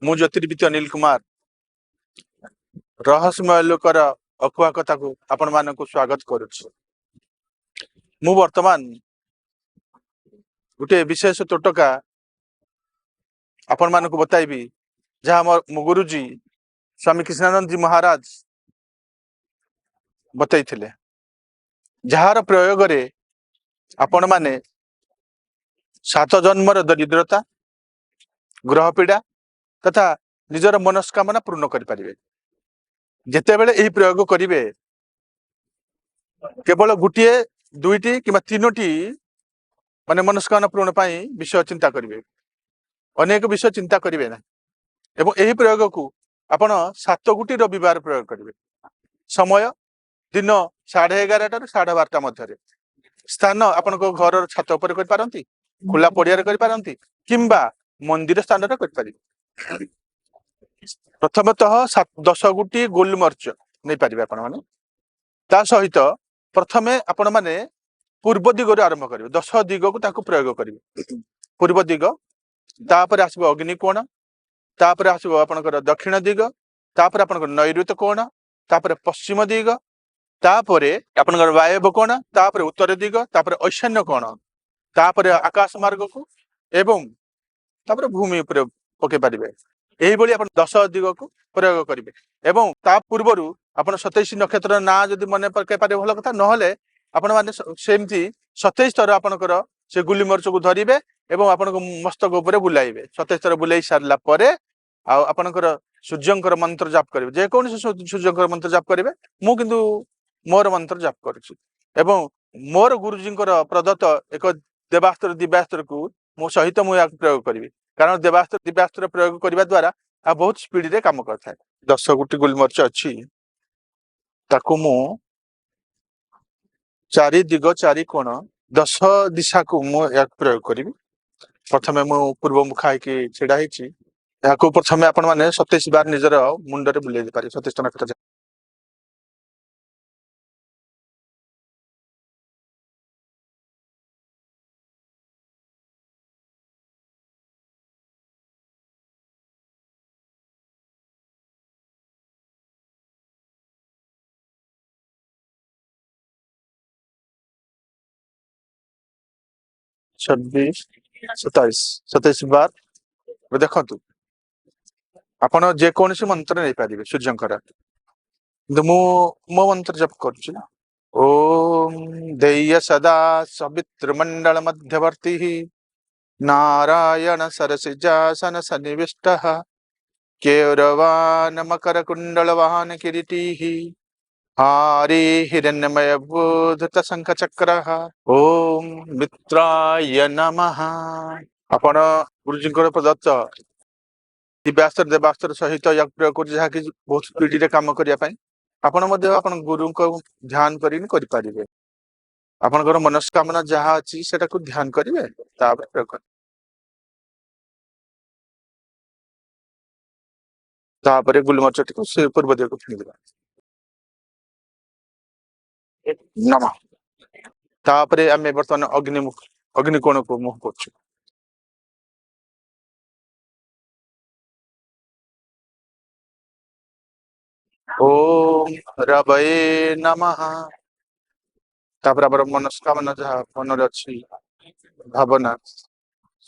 मु ज्योतिर्विद्य अनिल कुमार रहस्यमय लोकर अकुआ कथा को आपण मानक स्वागत करुच्ची। मु वर्तमान गोटे विशेष टोटका आपण मानक बताइबी जहाँ मो गुरुजी स्वामी कृष्णानंद जी महाराज बताई जार प्रयोग रे आपण माने 7 जन्मर दरिद्रता ग्रह पीड़ा तथा निजर मनस्कामना पूर्ण करें। जितेबले यही प्रयोग करेंगे केवल गोटे दुईटी कि तीनोटी माने मनस्कामना पूर्ण पाई विषय चिंता करेंगे, अनेक विषय चिंता करेंगे ना। एवं यही प्रयोग को आपण 7 गोटी रविवार प्रयोग करेंगे। समय दिन 11:30 ठारू 12:30 मध्य स्थान आपण घर छात उपर कर पारंती, खुला पड़िया कर पारंती किंबा मंदिर स्थान रे कर पारि। प्रथमतः 10 गोटी गोलमर्च नहीं पारिबे आपण माने। ता सहित प्रथमे आपण माने पूर्व दिग आरंभ करेंगे। 10 दिग को ताको प्रयोग करेंगे। पूर्व दिग तापर आसबो अग्निकोण, तापर आसबो आपनकर दक्षिण दिग, तापर आपनकर नैऋत्य कोण, तापर पश्चिम दिग, तापर आपनकर वायव्य कोण, तापर उत्तर दिग, तापर ईशान्य कोण, तापर आकाश मार्ग को एवं तापर भूमि उपर पके पारिबे। एही बोली आपण 10 दिग को प्रयोग करेंगे। एवं ता पूर्वरु आपण 27 नक्षत्र ना जदि मन पके पारे भल कथा, नहले आपण माने सेमती 27 थर आपनकर से गुली मरच को धरिबे एवं आपण मस्तक उपर बुलाइबे। 27 थर बुलाई सारला परे आपनकर सूर्यंकर मंत्र जाप करेंगे। जे कौन सूर्यंकर मंत्र जाप करेंगे, मु किंतु मोर मंत्र जाप करुछि एवं मोर गुरुजींकर प्रदत्त एक देवास्त्र दिव्यास्त्र को मो सहित मु प्रयोग करी। कारण देवास्त्र दिव्यास्त्र प्रयोग करने द्वारा आ बहुत स्पीड रे काम करता है। 10 गोटी गुलमर्च अच्छी ताकू मु 4 दिग 4 कोण 10 दिशा को मु प्रयोग करी। प्रथमे मु पूर्व मुखा होइकी छिड़ा होइछि। याको प्रथमे आपण माने 27 बार निजर मुंडरे बुलेइ पारे। 27 टा नक्षत्र छब्बीस 27 बार देखु आपण जेकोसी मंत्र नहीं पारे सूर्यंकर। किंतु मु मो मंत्र जप करुछि। ओम देय सदा सवित्र मंडल मध्यवर्ती नारायण सरसिजासन सन्निविष्ट केरवान मकर कुंडल वाहन किरीटी हारी हिरण्यमय बोधत शंख चक्र। ओम मित्राय नमः। आपण गुरुजींकर प्रदत्त दिव्यास्त्र देवास्त्र सहित या प्रयोग कर जहाँकि बहुत स्पीड रे काम करने आपण आपण गुरु को ध्यान करि पारिबे। आपनकर मनस्कामना जहाँ अच्छी सेटा को ध्यान करेंगे तापर प्रयोग कर तापर गुलमर्च को से पूर्व दिग को फिंगिबा। नमः। तापर आमे वर्तमान अग्निकोण को मुह करछु। ओम रवये नमः। तापर आपर मनस्कामना जहाँ मन रे अच्छी भावना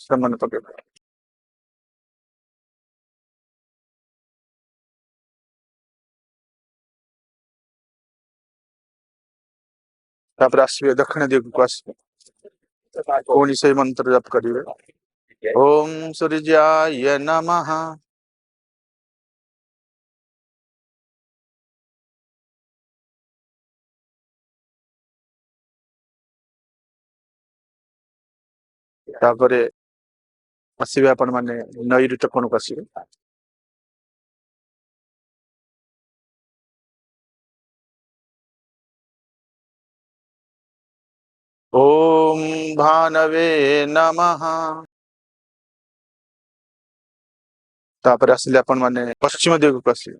से मन पके तापर आसबे दक्षिण दिग को आसबे कोनी से मंत्र जप करिवे। ओम सूर्याय नमः। तापर आसबे आपण माने नैऋत्य कोण को आसबे। ओम भानवे नमः। तापर आसले आपण माने पश्चिम दिग को आसबे।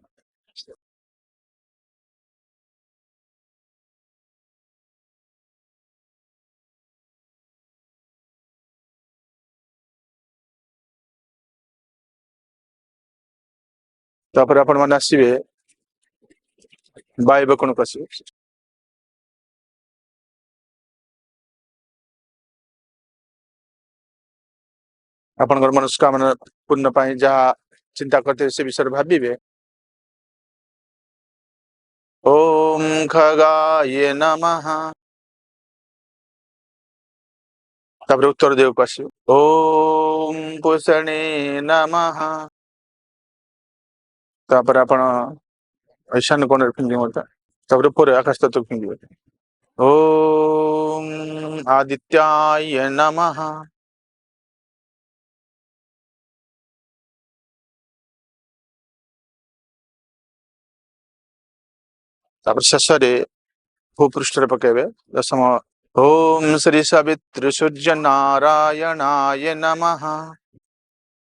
तापर आपण माने आसीबे बायब कोण कसिबे आपनकर मनस्कामना पूर्ण पाई जहा चिंता करते से विषय भाबिबे ओम खगाय नमः तापर उत्तर देव को आसीबे ओम पुषणे नमः तापर आपण ईशान कोण फिंगी होता तापर पूरे आकाश तत्व फिंगी ओम आदित्याय नमः तापर शेषरे भूपृष्ठ पकेबे दशम ओम श्री सवित्र सूर्य नारायणाय नमः